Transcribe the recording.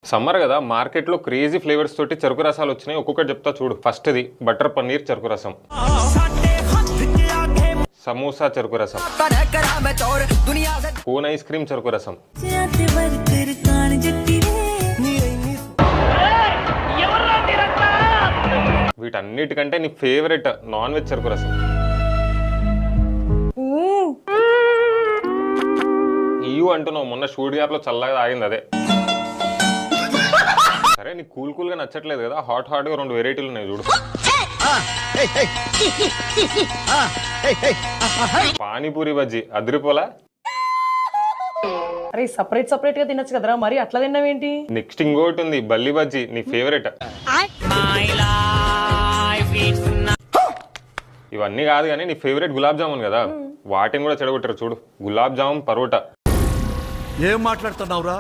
Summer కదా మార్కెట్లో crazy flavours తోటి చెరుకు రసాలు వచ్చినాయి. ఒక్కొక్కటి చెప్తా చూడు. ఫస్ట్ది బటర్ పన్నీర్ చెరుకు రసం, సమోసా చెరుకు రసం, కోన్ ఐస్ క్రీమ్ చెరుకు రసం, వీటన్నిటికంటే నీ ఫేవరెట్ నాన్ వెజ్ చెరుకు రసం. ఇయు అంటున్నావు, మొన్న షూట్ గ్యాప్ లో చల్లగా ఆగింది అదే. సరే నీకు కూల్ కూల్ గా నచ్చట్లేదు కదా, హాట్ హాట్ గా 2 వెరైటీలు ఉన్నాయి చూడు. పానీపూరి బజ్జీ అదిరిపోలా. అరే సపరేట్ సపరేట్ గా తినచ్చు కదరా, మరి అట్లా తిన్నావేంటి? నెక్స్ట్ ఇంకోటి ఉంది బల్లి బజ్జీ, నీ ఫేవరెట్. ఇవన్నీ కాదు కానీ నీ ఫేవరెట్ గులాబ్ జామున్ కదా, వాటిని కూడా చెడగొట్టారు చూడు. గులాబ్ జామున్ పరోటా. ఏం మాట్లాడుతున్నావురా?